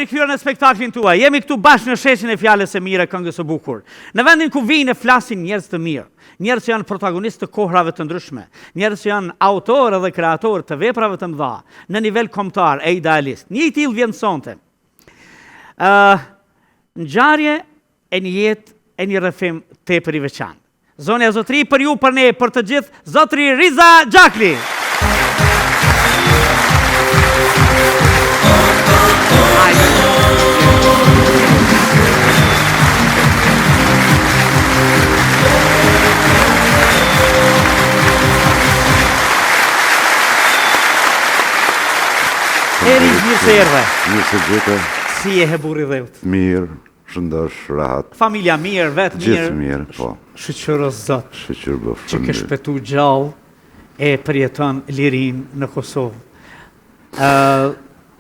rikthyer në spektaklin tuaj. Jemi këtu bashkë në sheshin e fjalës së mire, këngës së bukur. Në vendin ku vijnë e flasin njerëz të mirë, njerëz që janë protagonistë të kohrave të ndryshme, njerëz që janë autorë dhe kreatorë të veprave të mëdha në nivel kombëtar e idealist. Një i tillë vjen sonte. Ngjarje e një jetë e një rrëfim tepër i veçantë. Zonja zotëri për ju, për ne, për të gjithë, zotëri Riza Gjakli. Eri, mirë se erdhe. Mirë se gjete. Si e burri dheut? Mirë, shëndosh, rahat. Familja mirë, vetë mirë. Gjithë mirë, po. Shëqërë zot. Shëqërë bëfë. Që ke shpetu gjallë e përjeton lirin në Kosovë.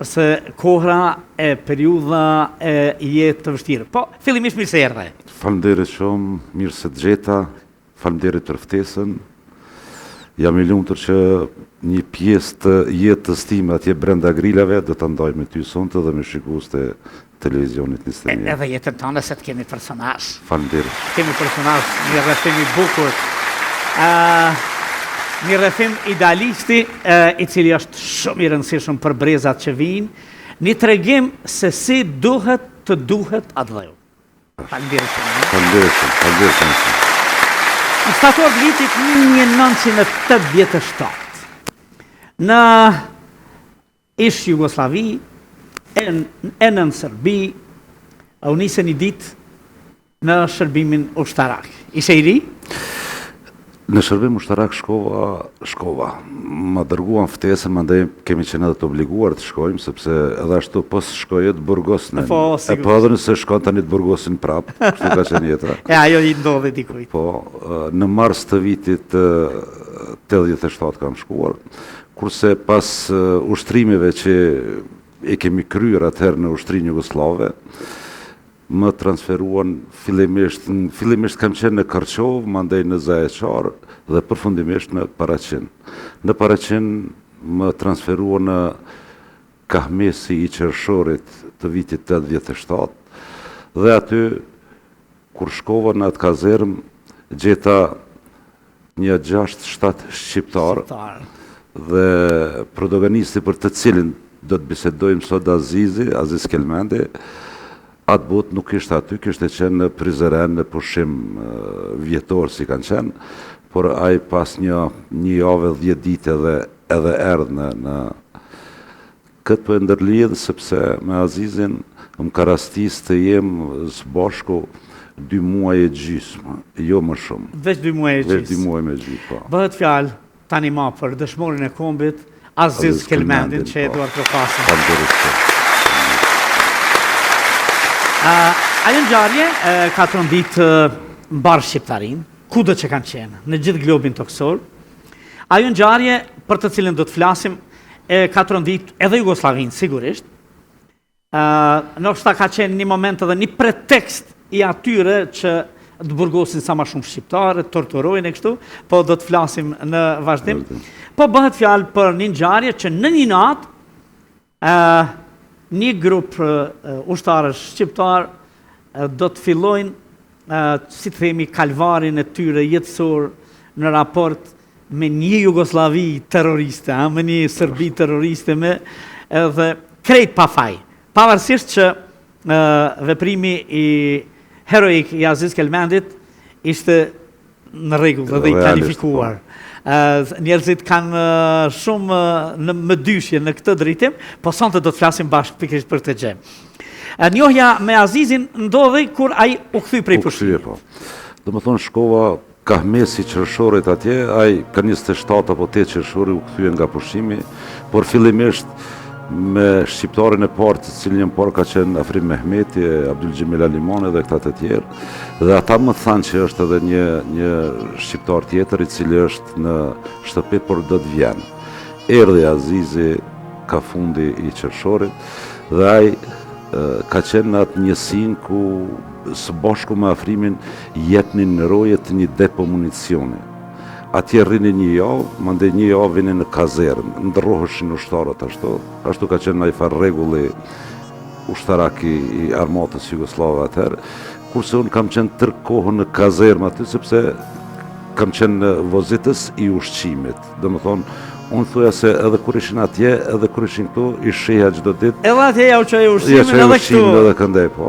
Se kohra e periudha e jetë të vështirë. Po, fillimisht mirë se erdhe. Falënderit shumë, mirë se gjeta, falënderit për ftesën. Jam i lumtur që një pjesë të jetës time atje brenda grillave do të ndaj me ty sonte dhe me shikues të televizionit në Steni. Edhe jetën tonë se të kemi personazh. Falënderit. Kemi personazh, një rrëfim i bukur. Një rrëfim idealisti i cili është shumë i rëndësishëm për brezat që vijnë, një tregim se si duhet të duhet atë dheu. Falënderit shumë. Falënderit shumë. Në shtator vitit 1987, në ish Jugosllavi, e në Serbi, u nisën një ditë në shërbimin ushtarak. Ishe i ri? Në shërbim ushtarak shkova. Ma dërguan ftesën, mandej kemi qenë edhe të obliguar të shkojmë, sepse edhe ashtu pos shkoje të burgosnin. Po, e po edhe nëse shkon tani të burgosin prapë, kështu ka qenë jetra. Ajo i ndodhe dikujt. Po, në mars të vitit 87 kam shkuar, kurse pas ushtrimeve që e kemi kryer atëherë në ushtrin jugoslave, më transferuan fillimisht kam qenë në Kërqov, mandej në Zaječar dhe përfundimisht në Paraqin. Në Paraqin më transferuan në Kahmesi i Qershorit të vitit 87 dhe aty kur shkova në atë kazerm gjeta një 6-7 shqiptar dhe protagonisti për të cilin do të bisedojmë sot Aziz Kelmendi. Atë botë nuk ishte aty, kishte qenë në Prizren, në pushim vjetor si kanë qenë, por ai pas një javë 10 ditë edhe erdhë në këtë për ndërlidhë, sepse me Azizin më ka rastis të jem së bashku 2 muaj e gjysmë, jo më shumë. Veç 2 muaj e gjysmë. Veç 2 muaj me gjysmë, po. Bëhet fjalë tani ma për dëshmorin e kombit, Aziz Kelmendin, që e duar të pasin. Ajo ngjarje ka trondit mbar shqiptarin, kudo që kanë qenë, në gjithë globin toksor. Ajo ngjarje për të cilën do të flasim ka trondit edhe Jugosllavin sigurisht. Ndoshta ka qenë një moment edhe një pretekst i atyre që të burgosin sa më shumë shqiptarë, torturojnë e kështu, po do të flasim në vazhdim. Po bëhet fjalë për një ngjarje që në një natë një grup ushtarësh shqiptar do të fillojnë, si të themi, kalvarin e tyre jetësor në raport me një Jugoslavi terroriste, me një Serbi terroriste, me edhe krejt pa faj. Pavarësisht që veprimi i heroik i Aziz Kelmendit ishte në rregull dhe i planifikuar. Njerëzit kanë shumë në mëdyshje në këtë drejtim, po sonte do të flasim bashkë pikërisht për këtë gjë. Njohja me Azizin ndodhi kur ai u kthy prej pushimit. Po. Domethënë shkova Kahmesi Qershorit atje, ai ka 27 apo 8 qershori u kthye nga pushimi, por fillimisht me shqiptarin e parë të cilin jam parë ka qenë Afrim Mehmeti, Abdul Gjemil Alimani dhe këta të tjerë. Dhe ata më thanë që është edhe një shqiptar tjetër i cili është në shtëpi, por do të vjen. Erdhi Azizi ka fundi i Qershorit dhe ai ka qenë në atë njësin ku së bashku me Afrimin jepnin në roje të një depo municioni. Atje rrini një javë, mandej një javë vini në kazernë, ndërroheshin ushtarët ashtu ka qenë ai farë rregulli ushtarak i armatës Jugoslave atëherë, kurse unë kam qenë tërë kohën në kazermë aty, sepse kam qenë në vozitës i ushqimit. Do më thonë, unë thuja se edhe kur ishin atje, edhe kur ishin këtu, i sheha çdo ditë. Edhe atje ja u çoj ushqimin edhe këtu. Edhe këndej, po.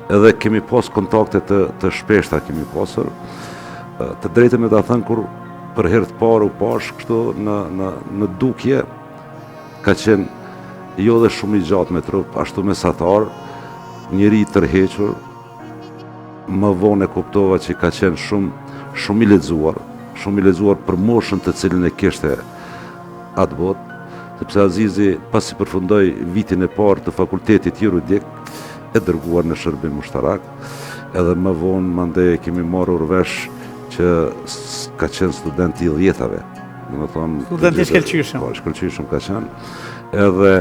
Edhe kemi pas kontakte të shpeshta kemi pasur. Të drejtën me ta thënë kur për herë të parë u pash kështu në dukje, ka qenë jo dhe shumë i gjatë me trup, ashtu mesatar, njëri i tërhequr, më vonë e kuptova që ka qenë shumë i lexuar për moshën të cilën e kishte atë botë, sepse Azizi pasi përfundoi vitin e parë të fakultetit juridik, e dërguar në shërbim ushtarak, edhe më vonë mandej kemi marrur vesh që ka qenë student i 10-ave. Student i shkëlqyshëm. Po, shkëlqyshëm ka qenë. Edhe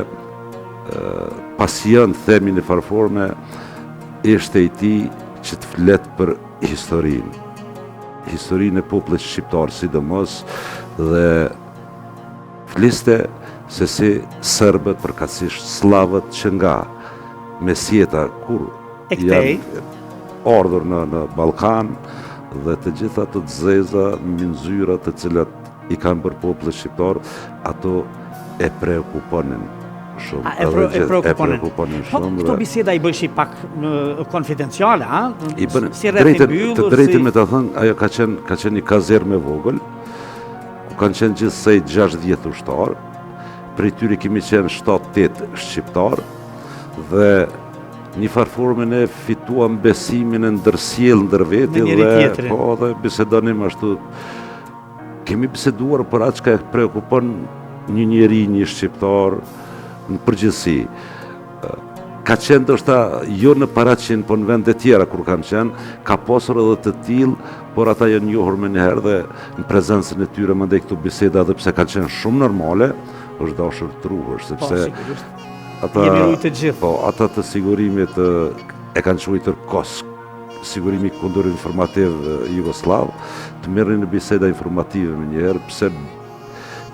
pasion, themi në farforme, ishte i tij që të flet për historinë e popullit shqiptar sidomos, dhe fliste se si serbët, përkatësisht slavët që nga mesjeta kur janë ardhur në Ballkan, dhe të gjitha të zeza, minzyra të cilat i kanë bërë popullit shqiptar, ato e preokuponin shumë. E preokuponin shumë. Këto biseda i bëshi pak konfidenciale, a? I bënë, si rreth i mbyllur, të drejtën me ta thënë, ajo ka qenë një kazermë e vogël, ku kanë qenë gjithsej 60 ushtar, prej tyre kemi qenë 7-8 shqiptar, dhe një farforme ne fituam besimin e ndërsjell ndër veti dhe bisedonim ashtu. Kemi biseduar për atë që e preokupon një njeri, një shqiptar në përgjithësi. Ka qenë ndoshta jo në Paraqin, po në vende tjera kur kanë qenë, ka pasur edhe të tillë, por ata janë njohur më një herë dhe në prezencën e tyre mandej këtu biseda, edhe pse kanë qenë shumë normale, është dashur të ruhesh, sepse ata të sigurimit e kanë quajtur KOSK, sigurimi kundër informativ Jugoslav, të merrin në biseda informative më njëherë,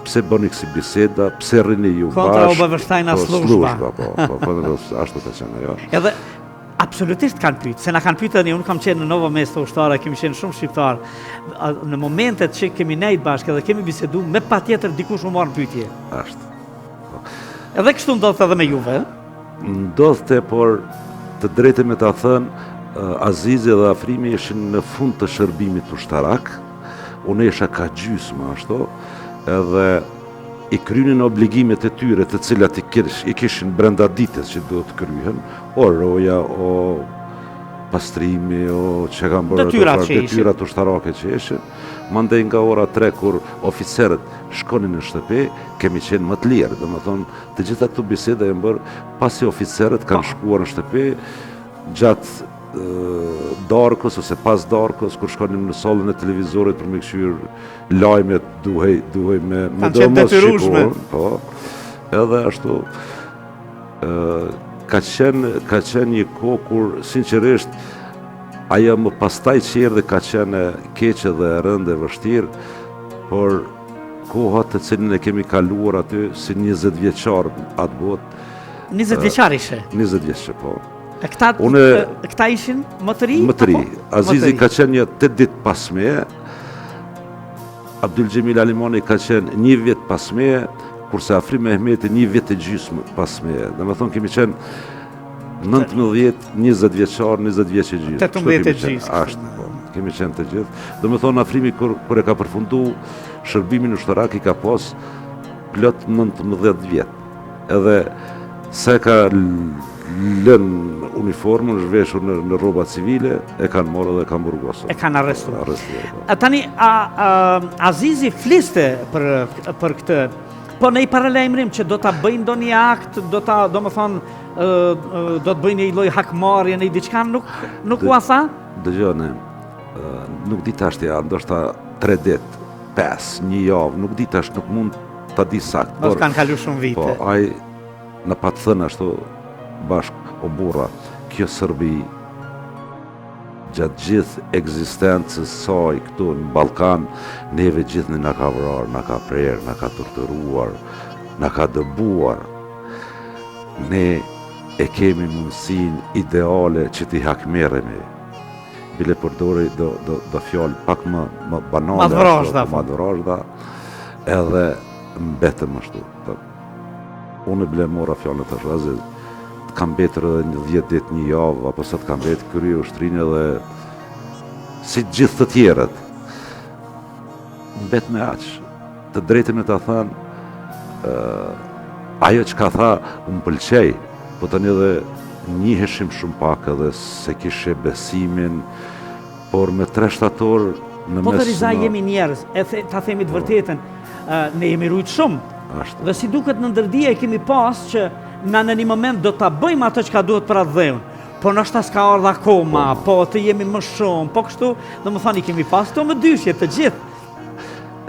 pse bëni kësi biseda, pse rrini ju bashkë. Kontra obavështajna sluzhba. Ashtu të qenë, jo. Edhe absolutisht kanë pyet, se na kanë pyetur tani, unë kam qenë në Novo Mesto ushtarë, kemi qenë shumë shqiptar. Në momentet që kemi nejt bashkë dhe kemi bisedu, me patjetër dikush u marr pyetje. Ashtu. Edhe kështu ndodhte edhe me juve? Ndodhte, por të drejtën me ta thënë, Azizi dhe Afrimi ishin në fund të shërbimit ushtarak, unë isha ka gjysmë ashtu, edhe i krynin obligimet e tyre të cilat i kishin brenda ditës që duhet të kryhen, o roja, o pastrimi, o që kanë bërë detyrat ushtarake që ishin. Mandej nga ora 3 kur oficerët shkonin në shtëpi, kemi qenë më të lirë. Dhe më thonë, të gjitha këtu biseda e më bërë, pasi oficerët kanë shkuar në shtëpi, gjatë darkës ose pas darkës, kur shkonim në sallën e televizorit për me këshyr lajmet, duhej me domos shikuar. Po, edhe ashtu, ka qenë një kohë kur, sinqerisht, ajo më pastaj që erdhi ka qenë keqe dhe e rëndë e vështirë, por koha të cilën e kemi kaluar aty si 20 vjeçar atë botë. 20 vjeçar ishe? 20 vjeçar, po. E këta ishin më të ri? Më të ri. Azizi ka qenë një 8 ditë pas meje, Abdul Gjemil Alimani ka qenë 1 vjet pas meje, kurse Afrim Mehmeti 1 vjet e gjysmë pas meje. Dhe me thonë kemi qenë 19, 20 vjeçar, 20 vjeç e gjithë. 18 e gjithë. Ashtë, po, kemi qenë të gjithë. Dhe me thonë Afrimi, kur e ka përfundu shërbimin ushtarak, i ka pas plot 19 vjetë. Edhe se ka lënë uniformën, zhveshur në rroba civile, e kanë morë dhe e kanë burgosur. E kanë arrestuar. Tani, Azizi fliste për këtë, po në i paralajmërim që do ta bëjnë ndonjë akt, do më thonë, do të bëjnë një lloj hakmarrje në diçka, nuk u tha? Dëgjone, nuk di tash ja, ndoshta 3 ditë, 5, një javë, nuk di tash, nuk mund ta di saktë. Mos kanë kaluar shumë vite. Po, ai na pa të thënë ashtu bashkë, o burra, kjo Serbi gjatë gjithë ekzistencës saj këtu në Ballkan, neve gjithë na ka vrarë, na ka prerë, na ka torturuar, na ka dëbuar. Ne e kemi mundësin ideale që t'i hakmeremi. Bile përdori do fjallë pak më banale, më dëvrashda, edhe mbetëm ashtu. Unë bile mora fjallën të shrazit, të kam betër edhe një 10 ditë një javë, apo sa të kam betë krye ushtrinë edhe si gjithë të tjerët. Mbet me aqë, të drejtën e të thanë, ajo që ka tha, unë pëlqej, po tani edhe njiheshim shumë pak edhe se kishe besimin, por me 3 shtator në mes... Po të Rizaj jemi njerës, ta themi të vërtetën, ne jemi rujtë shumë, dhe si duket në ndërdije kemi pas që në një moment do të bëjmë ato që ka duhet për atë dheun, po nështë ta s'ka ardha akoma, po të jemi më shumë, po kështu, dhe më thani kemi pas këto më dyshje të gjithë.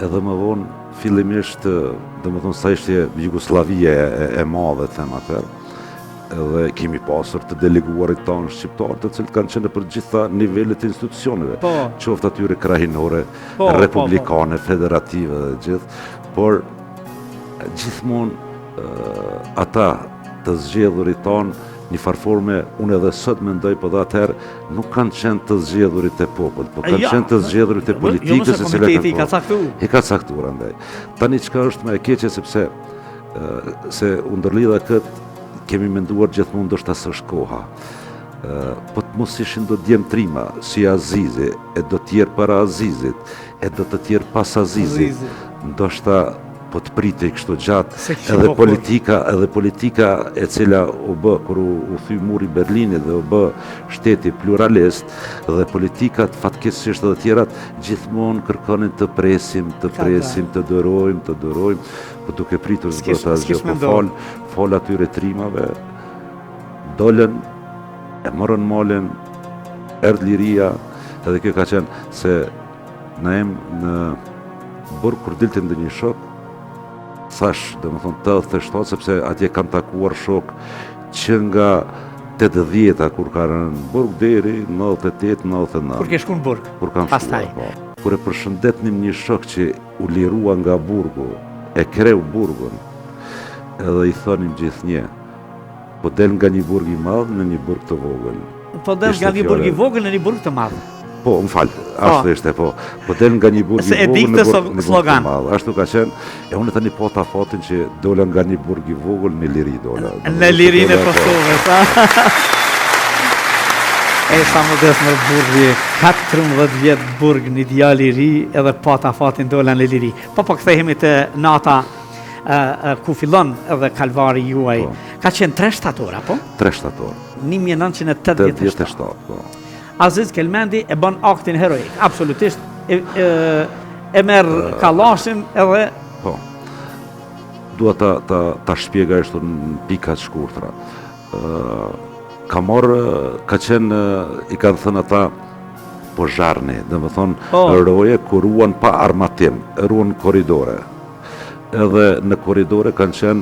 Edhe më vonë, fillimisht, dhe më thonë sa ishte Jugoslavia e madhe, them atër, edhe kemi pasur të deleguarit tanë shqiptarë, të cilët kanë qenë për gjitha nivellet e institucioneve, qoftë atyre krahinore, republikane, federative dhe gjithë, por gjithmonë ata të zgjedhurit tanë një farforme, unë edhe sot mendoj, po dhe atëherë nuk kanë qenë të zgjedhurit e popull, po kanë qenë të zgjedhurit e politikës e cilë i ka caktuar andaj. Tani çka është më e keqe sepse se u ndërlidha këtë kemi menduar gjithmonë ndoshta s'është koha. Po të mos ishin do djemtrima si Azizi, e do tjerë para Azizit, e do të tjerë pas Azizit, ndoshta po të pritej kështu gjatë, edhe politika e cila u bë kur u thy muri Berlinit dhe u bë shteti pluralist, dhe politikat fatkeqësisht edhe tjerat gjithmonë kërkonin të presim, të durojmë, po duke pritur s'do të asgjë, po fol atyre trimave, dolën, e morën malin, erdh liria, edhe kjo ka qenë se na jem në burg kur dilte ndonjë shok, thash, dhe më thonë 87, sepse atje kam takuar shok që nga 80-a kur ka rënë burg deri 98-99. Kur ke shku në burg? Kur kam shkuar, po. Kur e përshëndetnim një shok që u lirua nga burgu, e kreu burgun, edhe i thonim gjithnjë, po del nga një burg i madh në një burg të vogël. Po del nga një burg i vogël në një burg të madh. Po, më falë, ashtu ishte, po del nga një burg i vogël në burg të madh. Ashtu ka qenë, e unë tani po ta fatin që dola nga një burg i vogël në liri dola. Në lirinë e Kosovës, E sa modest në burgi, 14 vjetë burg, një djali ri, edhe po ta fatin dola në liri. Po kthehemi të nata ku fillon edhe kalvari juaj. Ka qenë 3 shtator, apo? 3 shtator. 1987. Po. Aziz Kelmendi e bën aktin heroik, absolutisht, e merr kallashin edhe... Po, dua ta shpjegaj ashtu në pika të shkurtra. Ka qenë, i kanë thënë ata, po zharni, dhe më thonë, roje ku ruan pa armatim, ruan koridore. Edhe në koridore kanë qenë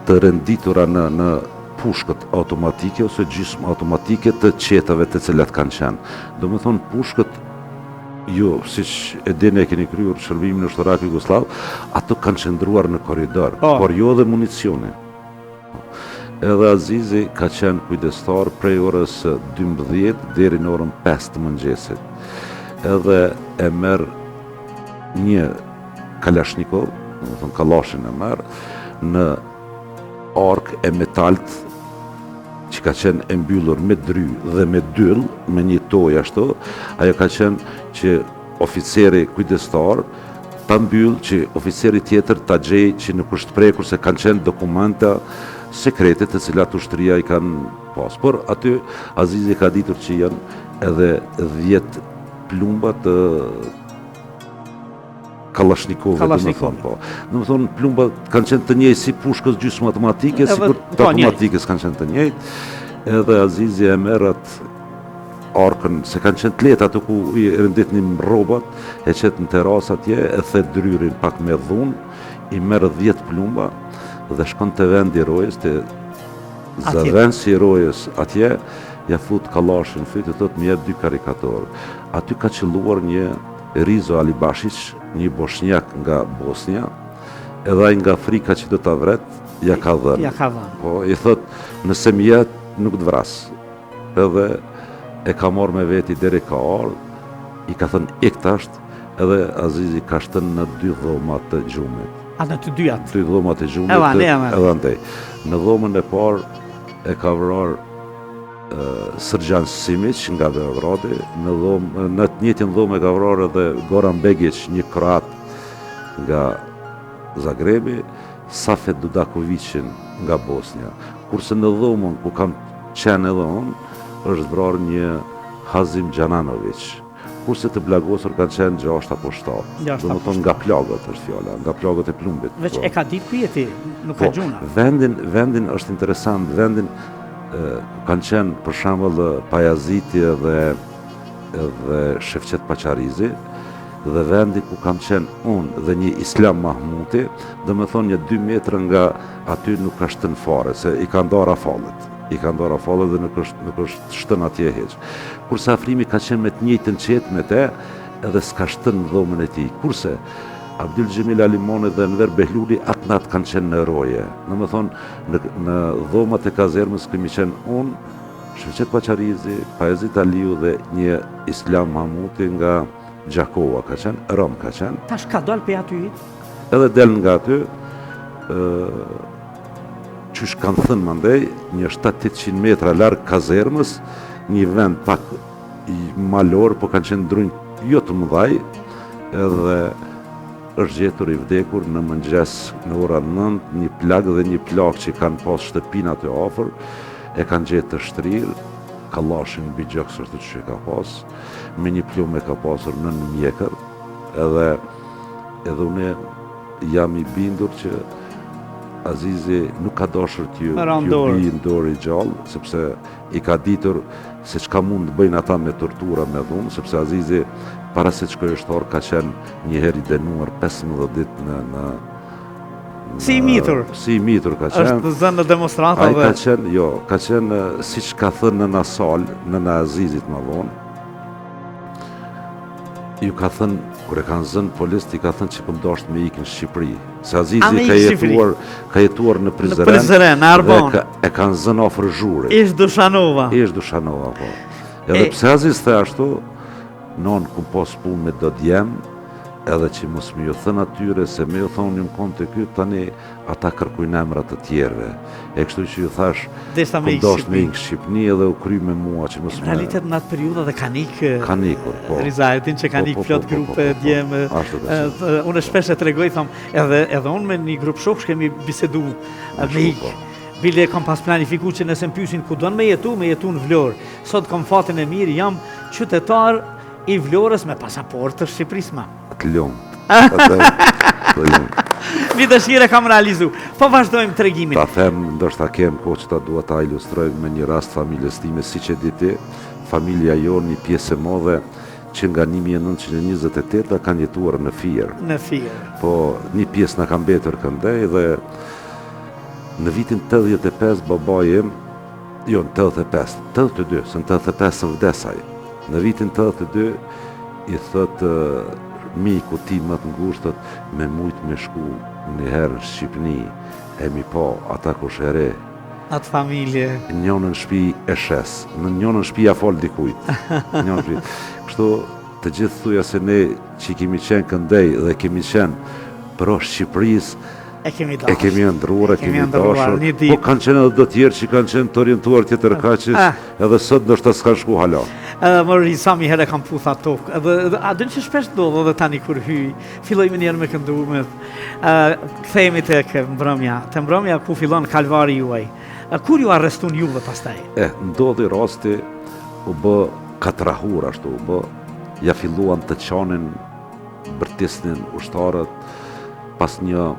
të renditura në pushkët automatike ose gjysmë automatike të qetave të cilat kanë qenë. Do më thonë pushkët, jo, si që e dine e keni kryer shërbimin ushtarak Jugoslav, ato kanë qëndruar në koridor, por jo dhe municioni. Edhe Azizi ka qenë kujdestar prej orës 12 deri në orën 5 të mëngjesit. Edhe e merr një Kalashnikov, do të thonë kallashin e merr, në ark e metalt që ka qenë e mbyllur me dry dhe me dyll, me një toj ashtu, ajo ka qenë që oficeri kujdestar ta mbyll që oficeri tjetër ta gjej që nuk është prekur se kanë qenë dokumenta sekrete të cilat ushtria i kanë pas. Por aty Azizi ka ditur që janë edhe 10 plumba të Kalashnikov, do më thonë, po. Do më thonë, plumba kanë qenë të njëjtë si pushkës gjysmë automatike, sikur të automatikës kanë qenë të njëjtë, edhe Azizi e merr atë arkën, se kanë qenë të lehtë ato ku i renditnin rrobat, e qet në terasë atje, e the dryrin pak me dhunë, i merr 10 plumba dhe shkon te vendi i rojës, te zëvendësi i rojës atje, ja fut kallashin fytyrë, thotë më jep 2 karikator. Aty ka qelluar një Rizo Alibashić, një bosnjak nga Bosnia, edhe ai nga frika që do ta vret, ja ka dhënë. Ja ka dhënë. Po, i thot, nëse më jet, nuk të vras. Edhe e ka marrë me veti deri ka ardhur, i ka thënë ik tash, edhe Azizi ka shtën në 2 dhoma të gjumit. A në të dyat. 2 dhoma të gjumit, Edhe andej. Në dhomën e parë e ka vrarë Sërgjan Simic nga Beogradi, në të njëjtin dhomë e ka vrarë edhe Goran Begic, një kroat nga Zagrebi, Safet Dudakovicin nga Bosnia. Kurse në dhomën ku kam qenë edhe unë, është vrarë një Hazim Gjananovic. Kurse të blagosur kanë qenë 6 apo 7. Do më thonë nga plagët është fjala, nga plagët e plumbit. Veç e ka ditë ku jeti, nuk ka gjuna. Vendin është interesant, vendin kanë qenë për shembull Pajaziti dhe Shefqet Paqarizi, dhe vendi ku kam qenë unë dhe një Islam Mahmuti, dhe me thonë një 2 metra nga aty nuk ka shtën fare, se i ka ndarë afallet. I ka ndarë afallet dhe nuk është shtën atje heq. Kurse Afrimi ka qenë me të njëjtën qetë me te, edhe s'ka shtën në dhomën e tij. Kurse Abdul Gjemil Alimoni dhe Enver Behluli atë natë kanë qenë në roje. Në me thonë, në dhomat e kazermës kemi qenë unë, Shefqet Paqarizi, Pajazit Aliu dhe një Islam Mahmuti nga Gjakova ka qenë, Rom ka qenë. Tash ka dal për aty? Edhe del nga aty, qysh kanë thënë mandej, një 700-800 metra larg kazermës, një vend pak i malor, po kanë qenë ndrunj jo të mëdhaj, edhe është gjetur i vdekur në mëngjes në ora 9, një plag dhe një plak që kanë pas shtëpin aty afër, e kanë gjetë të shtrirë, kallashin mbi gjoks është që ka pas, me një plumë ka pasur në mjekër, edhe unë jam i bindur që Azizi nuk ka dashur t'ju bi në dorë i gjallë, sepse i ka ditur se çka mund të bëjnë ata me tortura, me dhunë, sepse Azizi para se të shkojë shtor ka qenë një herë i dënuar 15 ditë në si i mitur. Si i mitur ka qenë. Është zënë në demonstrata dhe ka qenë siç ka thënë në Nasal, në Azizit më vonë. Ju ka thënë, kur e kanë zënë policët, i ka thënë që pëndosht me ikë në Shqipëri. Se Azizi ka jetuar në Prizren, në Arbon. E kanë zënë afër Zhurit. Ish Dushanova, po. Edhe pse Aziz the ashtu, non ku pos punë me do djem, edhe që mos më ju thënë atyre, se me ju thonë një më konë të këtë, tani ata kërkujnë emrat të tjerve. E kështu që ju thash, pëndosht me ikë Shqipni edhe u kry me mua që mos më... Në realitet në atë periuda dhe ka nikur, po. Rizajetin që ka nikë plot grupe djemë. Unë shpesh e tregoj, thom, edhe unë me një grupë shoksh kemi bisedu me ikë. Bile kam pas planifiku që nëse më pyesin ku do me jetu në Vlorë. Sot kam fatin e mirë, jam qytetar i Vlorës me pasaport të Shqipërisë ma. Të lumë. Një dëshire kam realizu. Po vazhdojmë tregimin. Ta them, ndoshta kem ko që ta dua ta ilustrojmë me një rast familjes time, si që diti, familja jo një pjesë e modhe që nga 1928 kanë jetuar në Fier. Në Fier. Po, një pjesë na ka mbetur këndej dhe në vitin 85 babaj im, jo në 82, se në 85 së vdesaj. Në vitin 82 i thëtë miku ti më të ngushtët me mujt me shku një herë në Shqipni, e mi po, ata kush e re. Atë familje. Njënën shpi e shes, në njënën shpi a fol dikujt. Kështu të gjithë thuja se ne që kemi qenë këndej dhe kemi qenë pro Shqipërisë, e kemi ndruar, e kemi dashur, po kanë qenë edhe do tjerë që kanë qenë të orientuar tjetër kaqës, edhe sot ndoshta s'kan shku hala. Mërri, sa mi herë kam putha tokë, a dënë që shpesh ndodhë dhe tani kur hyj, filloj me njerë me këndumet, kthehemi të mbrëmja ku fillon kalvari juaj. Kur ju arrestun juve pastaj? Ndodhi rasti, u bë katrahur ashtu, u bë, ja filluan të qanin, bërtisnin ushtarët, pas një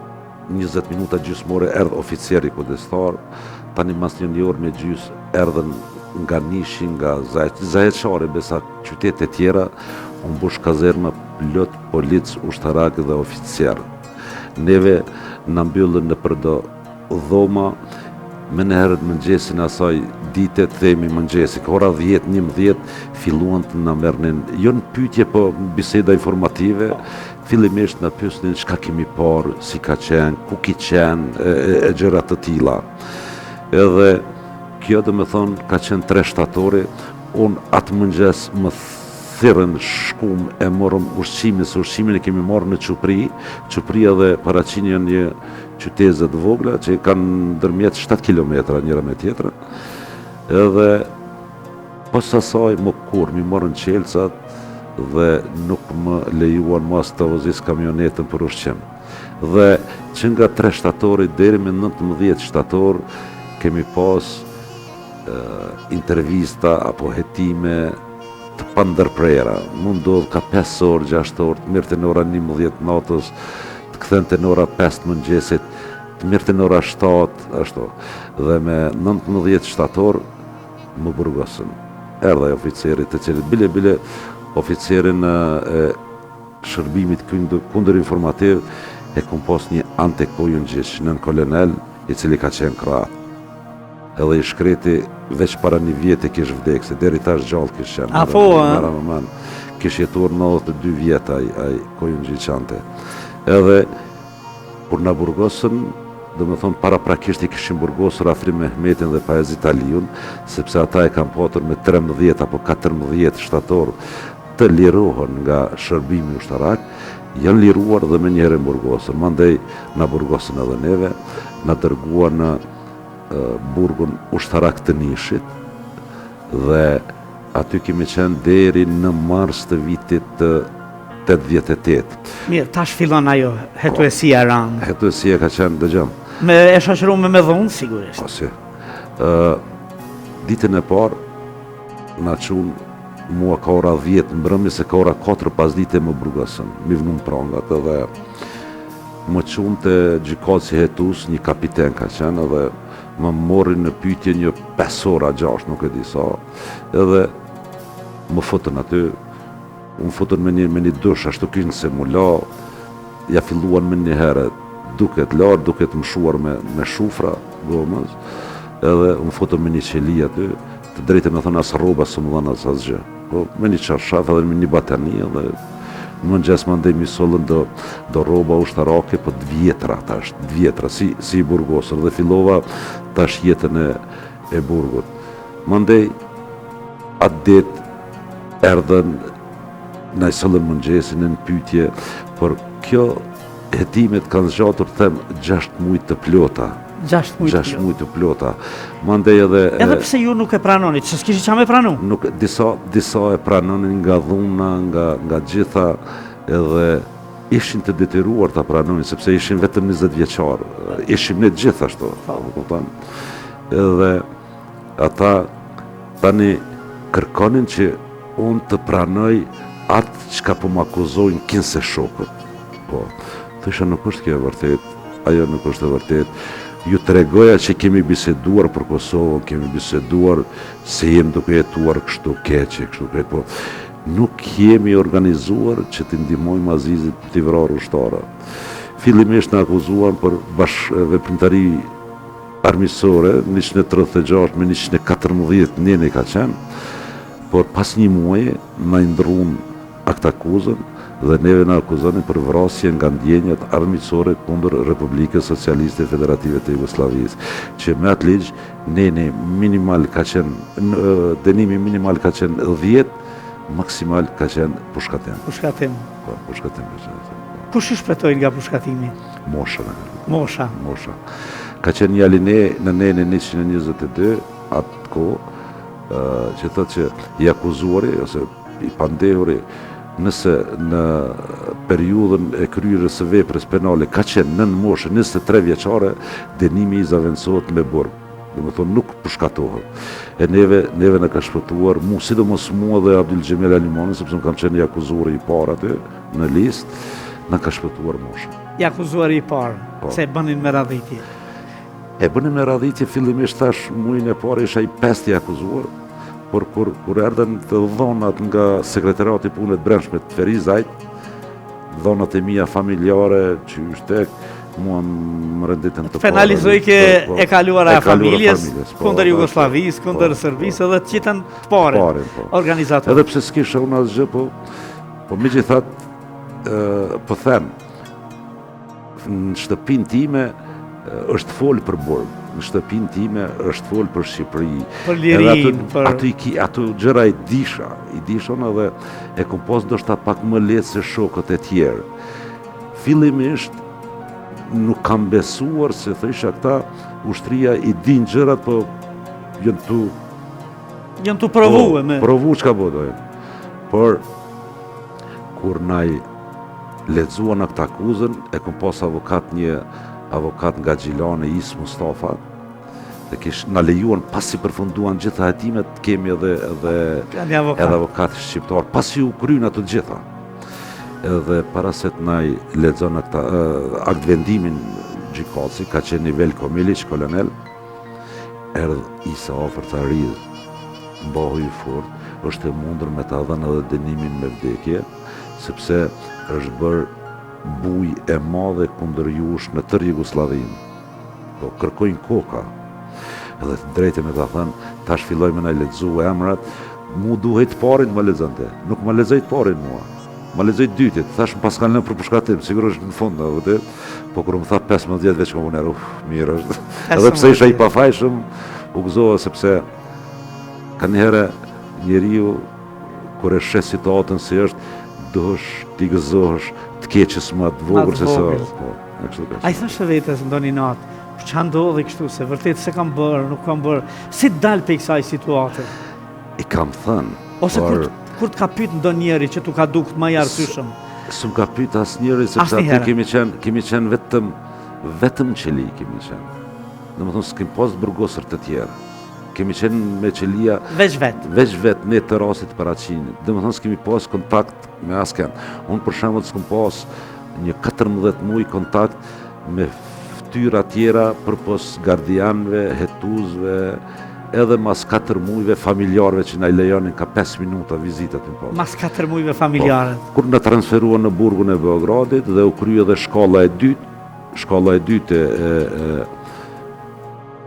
20 minuta gjysmore erdhë oficeri kudestar, tani mas një orë me gjys erdhën nga Nishi, nga Zaheqari, besa qytetet tjera, unë bush kazerma plot polic, ushtarak dhe oficer. Neve në mbyllën në përdo dhoma, me nëherët mëngjesin asaj ditet themi mëngjesi, ka ora 10-11 filluan të në mërnin, jo në pytje, po biseda informative, fillimisht na pyesnin çka kemi parë, si ka qenë, ku ki qenë, e gjëra të tilla. Edhe kjo do të thonë ka qenë 3 shtatori, unë atë mëngjes më thirrën shkum e morëm ushqimin, se ushqimin e kemi marrë në Çupri. Çupria dhe Paraçini janë një qytete të vogla që kanë ndërmjet 7 kilometra njëra me tjetrën. Edhe pas asaj më kur mi morën qelcat dhe nuk më lejuan mas të vozis kamionetën për ushqim. Dhe që nga 3 shtatori deri me 19 shtator kemi pas intervista apo hetime të pandërprera. Mund ndodh ka 5 orë, 6 orë, të mirë të në ora 11 natës, të këthen të në ora 5 mëngjesit, të mirë të në ora 7, ashtu. Dhe me 19 shtator më burgosën. Erdha e oficerit të cilit, bile oficerin e shërbimit kundër informativ e kom pas një Ante Kojungjich, nën kolonel, i cili ka qenë krah. Edhe i shkreti veç para një vjetë kish vdekse, deri tash gjallë kish qenë. Kish jetuar 92 vjetë ai Kojungjich Ante. Edhe, kur na burgosën, do me thonë paraprakisht i kishin burgosur Afri Mehmetin dhe Pajazit Aliun, sepse ata e kam patur me 13 apo 14 shtator të lirohen nga shërbimi ushtarak, janë liruar dhe me njëherë burgosën. Mandej na burgosën edhe neve, na dërguan në burgun ushtarak të Nishit dhe aty kemi qenë deri në mars të vitit 88. Mirë, tash fillon ajo hetuesia ranë. Hetuesia ka qenë dëgjëm. E shoqëruar me dhunë sigurisht. Po si. Ditën e parë na çun mua ka ora 10 mbrëmjes, se ka ora 4 pas dite më burgosën. Mi vënun prangat edhe më çun te gjykatësi hetus, një kapiten ka qenë edhe më morrin në pyetje një 5 ora 6, nuk e di sa. Edhe më fotën aty, unë fotën me një dush, ashtu kishin se mu la, ja filluan me një herë, duket larë, duket mshuar me shufra, gomës, edhe unë fotën me një qeli aty, të drejtë me thonë asë roba së më dhanë asë gjë. Po, me një qarshaf edhe me një batani, edhe në mëngjes më ndej misollën do roba ushtarake, po 2 vjetra tash, 2 vjetra, si i burgosër, dhe fillova tash jetën e burgut. Më ndej, atë dit, erdhen na i sollën mëngjesin në pyetje, por kjo hetimet kanë zgjatur them 6 muaj të plota. 6 muaj të plota. Mandej edhe pse ju nuk e pranonit, se s'kishit qa me pranu? Nuk, disa e pranonin nga dhuna, nga gjitha, edhe ishin të detyruar të pranonin, sepse ishin vetëm 20 vjeçar. Ishim ne gjithashtu, kupton. Edhe ata tani kërkonin që unë të pranoj atë çka po më akuzojnë kinse shokët. Po, thësha nuk është kjo e vërtet, ajo nuk është e vërtet. Ju të regoja që kemi biseduar për Kosovën, kemi biseduar se jemi duke jetuar kështu keqe, kështu keqe, po nuk jemi organizuar që të ndihmojmë Azizit të vrarë ushtara. Fillimisht në akuzuan për veprimtari armisore, 136 me 114 nene ka qenë, por pas një muaji na ndrun akt akuzën, dhe neve në akuzonin për vrasje nga ndjenjat armiqësore kundër Republikës Socialiste Federative të Jugosllavisë, që me atë ligj nene minimal ka qenë, dënimi minimal ka qenë 10, maksimal ka qenë pushkatim. Pushkatim. Po, pushkatim ka qenë. Kush i shpëtoi nga pushkatimi? Mosha. Ka qenë një aline në nene 122, atë kohë, që thotë që i akuzuari ose i pandehuri, nëse në periudhën e kryerjes së veprës penale ka qenë nën moshë 23 vjeçare, dënimi i zaventohet me burg. Domethënë nuk përshkatohet. E neve na ka shpëtuar, sidomos mua dhe Abdul Xhemel Alimani, sepse kam qenë i akuzuar i parë aty në listë, na ka shpëtuar mosha. I akuzuar i parë, se bënin me radhitje. E bënin me radhitje fillimisht tash muajin e parë isha i 5 i akuzuar. Por kur erdhen të dhonat nga sekretariati punët brendshme të Ferizajt, dhonat e mia familjare, që shtek, mua më renditën të penalizoj ke e kaluara e familjes, kundër Jugosllavisë, kundër Serbisë, edhe të gjithën të pare organizatorë. Edhe pse s'kisha unë asgjë, po megjithatë po them, në shtëpinë time është folë për burg, në shtëpinë time është folë për Shqipëri. Për lirin, për... Ato gjëra i disha edhe e kom pas ndoshta pak më lehtë se shokët e tjerë. Fillimisht nuk kam besuar se thësha këta ushtria i din gjërat, po janë tu provuar me. Provu çka bëdojnë. Por kur na i lexuan këtë akuzën, e kom pas një avokat nga Gjilane, Is Mustafa, dhe na lejuan pasi përfunduan gjitha hetimet, kemi edhe avokat shqiptar, pasi u kryen ato gjitha. Edhe para se të na i lexon akt vendimin gjykatësi, ka qenë nivel Komiliç, kolonel, erdh Isa ofër të arridh, mbahu i fort, është e mundur me ta dhënë edhe dënimin me vdekje, sepse është bërë buj e madhe kundër jush në tërë Jugosllavinë. Po kërkojnë koka. Edhe të drejtë me ta thënë, tash filloj me na lexu emrat, mu duhet parin më lexonte. Nuk më lexoi të parin mua. Më lexoi të dytit, thash pas kanë lënë për përshkatim, sigurisht në fund vërtet, po kur më tha 15 veç komuner, mirë është. Edhe pse isha i pafajshëm, u gëzova sepse kanjëherë njeriu kur e sheh situatën si është, duhesh t'i gëzohesh të keqës më të vogël se sa. Ai thashë vetes ndonjë natë, ç'a ndodhi kështu se vërtet se kam bërë, nuk kam bërë. Si dal pe kësaj situate? I kam thënë. Ose kur të ka pyet ndonjëri që tu ka dukt më i arsyeshëm. S'm ka pyet asnjëri sepse aty kemi qenë vetëm qeli kemi qenë. Domethënë s'kem pas burgosur të tjerë. Kemi qenë me qelia veç vet ne të rastit paraqinit. Domethënë s'kemi pas kontakt me askën. Unë për shembull s'kam pas një 14 muaj kontakt me fytyra tjera përpos gardianëve, hetuzëve, edhe mas 4 muajve familjarëve që na i lejonin ka 5 minuta vizitat në pas. Mas 4 muajve familjarët. Kur na transferuan në burgun e Beogradit dhe u krye edhe shkalla e dytë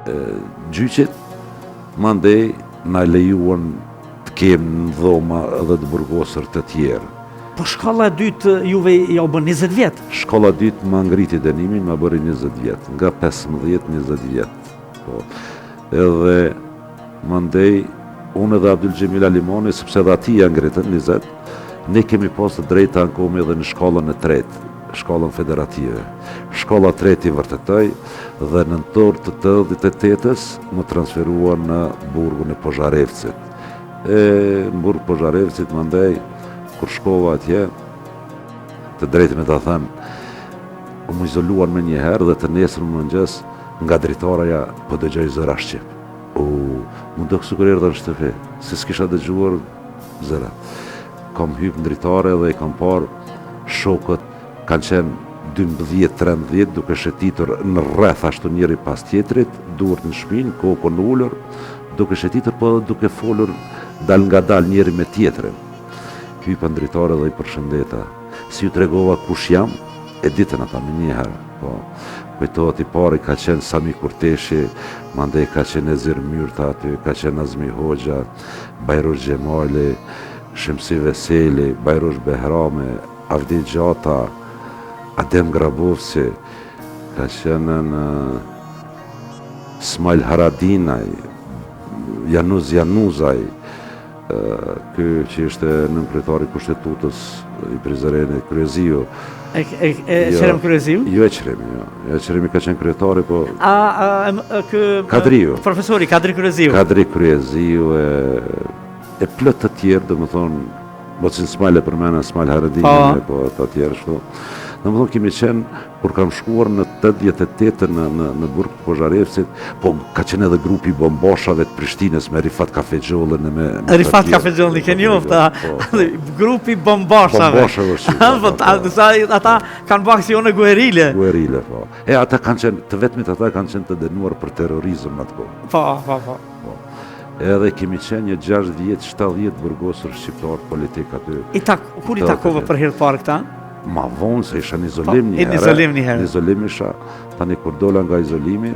e gjyqit, mandej na lejuan të kemë në dhoma edhe të burgosur të tjerë. Po shkalla e dytë juve ja u bën 20 vjet? Shkalla e dytë ma ngriti dënimin, ma bëri 20 vjet, nga 15-20 vjet. Po. Edhe mandej, unë edhe Abdul Gjemil Alimani, sepse edhe ati janë ngritën 20, ne kemi pas të drejta ankomi edhe në shkallën e tretë, shkallën federative. Shkalla tretë i vërtetoj dhe në nëntor të 88-ës më transferuan në burgun e Pozharevcit. Në burg Pozharevcit mandej, kur shkova atje, të drejtë me ta thënë, më izoluan me njëherë dhe të nesër më mëngjes, nga dritaraja po dëgjoj zëra shqip. Më do kësu kërë erdha në shtëpi, se s'kisha dëgjuar zëra. Kam hypë në dritare dhe i kam parë shokët, kanë qenë 12-13 duke shetitur në rreth ashtu njëri pas tjetrit, duart në shpinë, kokën në ullur, duke shetitur po edhe duke folur dal nga dal njëri me tjetrin. Hypa në dritare dhe i përshëndeta. Si ju tregova kush jam, e ditën ata me njëherë. Po, kujtohet i pari ka qenë Sami Kurteshi, mandej ka qenë Ezir Myrta aty, ka qenë Azmi Hoxha, Bajrush Gjemali, Shemsi Veseli, Bajrush Behrame, Avdi Gjata, Adem Grabovci, ka qenë në Smajl Haradinaj, Januz Januzaj, ky që ishte nënkryetari i kushtetutës i Prizrenit, Kryeziu. Qerem Kryeziu? Jo e Qeremi, jo. E Qeremi ka qenë kryetari, po... Kadriu. Profesori, Kadri Kryeziu. Kadri Kryeziu e plot të tjerë, dhe më thonë, Bocin Smajl e përmena, Smajl Haradinaj, po të tjerë shtu. Dhe më thonë, kemi qenë, kur kam shkuar në 88 në burg Pozharevcit, po ka qenë edhe grupi bombashave të Prishtines me Rifat Kafexhollën. Rifat Kafexhollën i keni jofta, grupi bombashave. Ata kanë bërë aksione guerile. Guerile, po. Ata kanë qenë, të vetmit ata kanë qenë të dënuar për terrorizëm atë kohë. Po. Edhe kemi qenë një 60-70 burgosur shqiptar politik aty. Kur i takove për herë parë këta? Ma vonë se isha në izolim një herë. Në izolim isha, tani kur dola nga izolimi,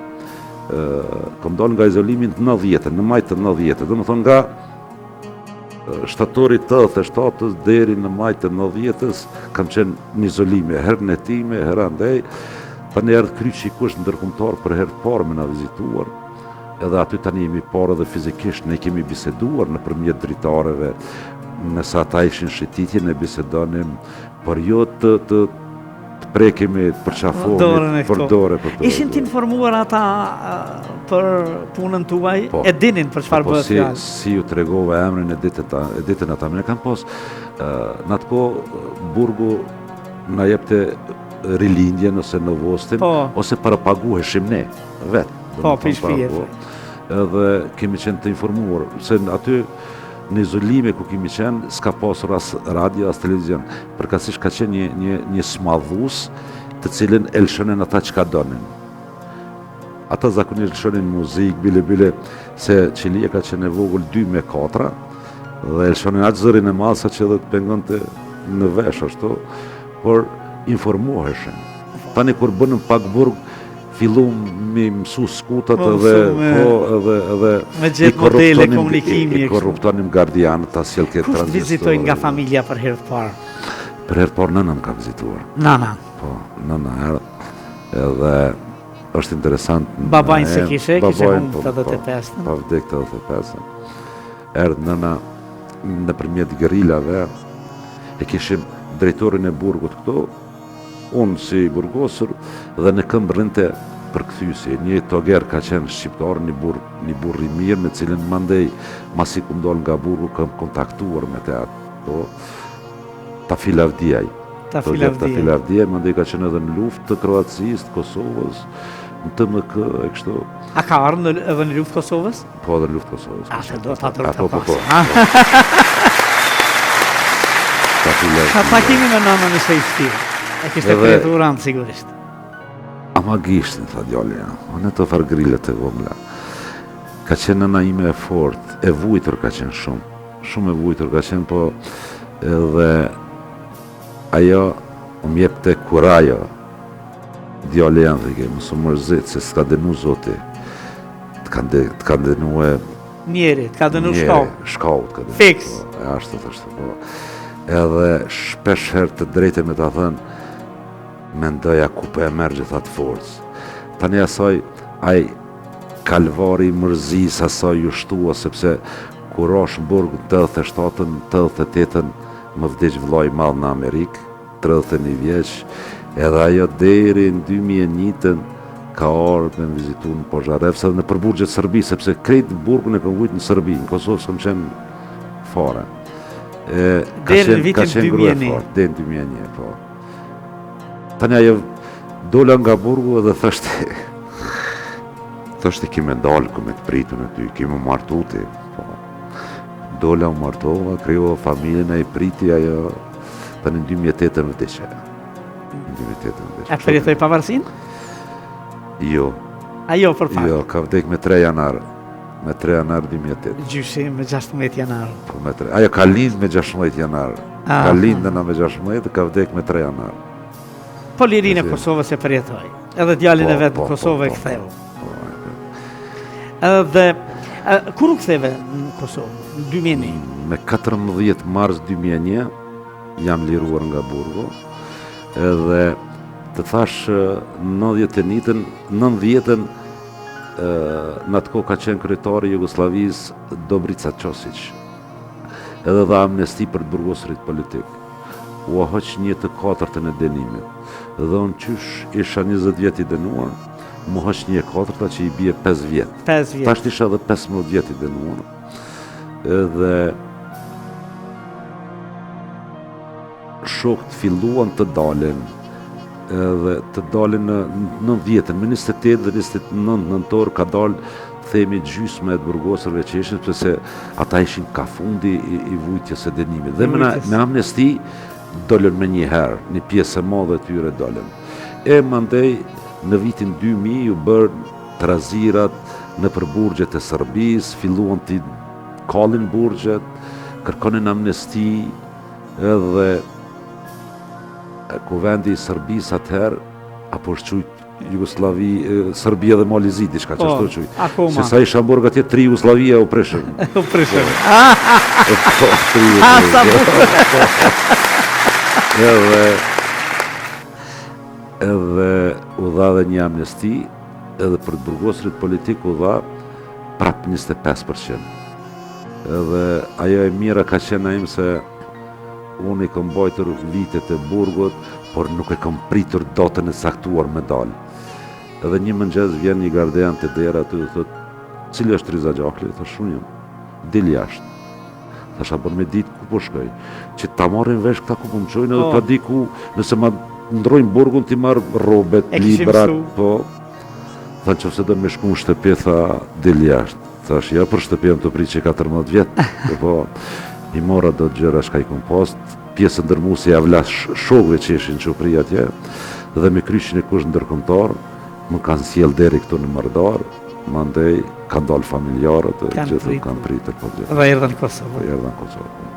kom dollë nga izolimin të 90, në maj të 90, dhe më thonë shtatori 87-ës deri në maj të 90-ës kam qenë në izolime, herë në time, herë andej, pa në erdhë kryqi kush ndërkombëtar për herë të parë me na vizituar, edhe aty tani jemi parë dhe fizikisht, ne kemi biseduar nëpërmjet dritareve, nëse ata ishin shititje, ne bisedonim, por jo të prekemi, të përqafohemi, për dorë. Ishin të informuar ata për punën tuaj, e dinin për çfarë bëhet fjalë? Si ju tregova emrin e ditën ata, ne kam pas, në atë kohë, burgu na jepte rilindjen ose novostin, ose parapaguheshim ne, vetë. Po, për shpijet. Edhe kemi qenë të informuar, se aty në izolime ku kemi qenë, s'ka pasur as radio, as televizion, përkatësisht ka qenë një smadhus të cilin e lëshonin ata që ka donin. Ata zakonisht lëshonin muzik, bile, se Qilia ka qenë e vogël 2 me 4, dhe e lëshonin aqë zërin e malë sa që edhe të pengon të në vesh ashtu, por informoheshen. Tani kur bënëm pak burg, fillu mi mësu skutat edhe me gjithë modele komunikimi. I korruptonim gardianët, ta sjell këtë tranzistor. Kush vizitojnë nga familja për herë të parë? Për herë të parë nëna më ka vizituar. Nana? Po, nëna erdhë, edhe është interesant. Babajnë se kishe humbë 85. Pa vdek 85. Erdhë nëna nëpërmjet gerillave, e kishim drejtorin e burgut këtu, unë si burgosur, dhe në këmbë rrinte përkthyesi. Një toger ka qenë shqiptar, një burr i mirë, me cilin mandej, masi ku ndol nga burgu, kam kontaktuar me te ato, Tafil Avdiaj. Tafil Avdiaj, mandej ka qenë edhe në luftë të Kroacisë, të Kosovës, në TMK, e kështu. A ka ardhur edhe në luftë Kosovës? Po, edhe në luftë Kosovës. A, se do të atërë të pasë. Ka takimi me nënën e Shejstir. E kishte kreaturan, sigurisht. Ama gishtin, tha djallja, unë të farë grillet e vogla. Ka qenë nëna ime e fort, e vujtur ka qenë shumë e vujtur ka qenë, po edhe ajo më jepte kurajo, djallë janë dhe ke, mësë mërzit, se s'ka denu zoti, të ka denu e... Njeri, të ka denu shkau. Shkau të ka denu. Fix. Ashtë të ashtë, po. Edhe shpesh herë të drejte me ta thënë, mendoja ku për e merë gjithat forcë. Tani asaj, aj kalvari mërzis, asaj ju shtua, sepse kur është në burg në 87-ën, 88-ën, më vdeq vllai madh në Amerikë, 31 vjeç, edhe ajo deri në 2001-ën ka ardhur me vizitu në Požarev, se në përburgjet Sërbi, sepse krejt burgun e kam vujt në Sërbi, në Kosovë s'kam qenë fare. Ka qenë grua e fort, deri në 2001, po. Tani ajo dola nga burgu edhe thashte kime ndalë, kime të pritën e ty, kime martuti. Po. Dola u martova, krejova familjen e i priti, ajo tani në 2008 më vdeqe. E përjetoj pavarësin? Jo. A jo për pak? Jo, ka vdek me 3 janar. Me 3 janar 2008. Gjyshim me 16 janar. Po me 3. Ajo ka lind me 16 janar. Ka lindëna me 16, ka vdek me 3 janar. Po lirinë e Kosovës e përjetoj. Edhe djalin e vetë në Kosovë e ktheu. Dhe kur u ktheve në Kosovë? Në 2001? Me 14 mars 2001 jam liruar nga burgu. Edhe të thash 90-ën, në atë kohë ka qenë kryetari i Jugosllavisë Dobrica Ćosić. Edhe dha amnesti për të burgosurit politik. U hoq 1/4 e denimit. Dhe unë qysh isha 20 vjet i dënuar, mu hoq 1/4 që i bie 5 vjet. 5 vjet. Tash isha edhe 15 vjet i dënuar. Edhe shokët filluan të dalin, edhe të dalin në 90-ën, me 28 dhe 29 nëntor ka dalë themi gjysme e të burgosërve që ishin, përse ata ishin ka fundi i vujtjes e denimit. Dhe me amnesti dollën me një herë, një pjesë e madhe të tyre dollën. E mandej në vitin 2000 ju bërë trazirat në përburgjet e Sërbis, filluan të kallin burgjet, kërkonin amnesti, edhe kuvendi i Sërbis atëherë, apo shqujt Jugoslavi, Serbia dhe Malizi, diçka që ashtu që. akoma. Se sa isha mborë atje 3 Jugoslavia u preshën. U prishëm. Edhe u dha dhe një amnesti, edhe për të burgosrit politik u dha prap 25%. Edhe ajo e mira ka qenë im se unë i kam bajtur vitet e burgut, por nuk e kam pritur datën e saktuar me dalë. Edhe një mëngjes vjen një gardian të dera aty dhe thot, cili është Riza Gjakli? Thash unë jam, dil jashtë. Thash a bën me ditë ku po shkoj, që ta marrin vesh këta ku po më qojnë edhe ta di ku, nëse ma ndrojnë burgun ti marr robet, librat, po. Tha nëse do me shku në shtëpi, tha dil jashtë. Thash ja për shtëpi jam të pritë që 14 vjetë, po. I mora do të gjëra shka i kom post, pjesë ndërmuesi ja vlas shokëve që ishin që pri atje, dhe me kryshin e kush ndërkombëtar, më kanë sjell deri këtu në Mardar, mandej kanë dalë familjarët, gjithë kanë pritur po gjithë. Dhe erdhën në Kosovë. Erdhën në Kosovë.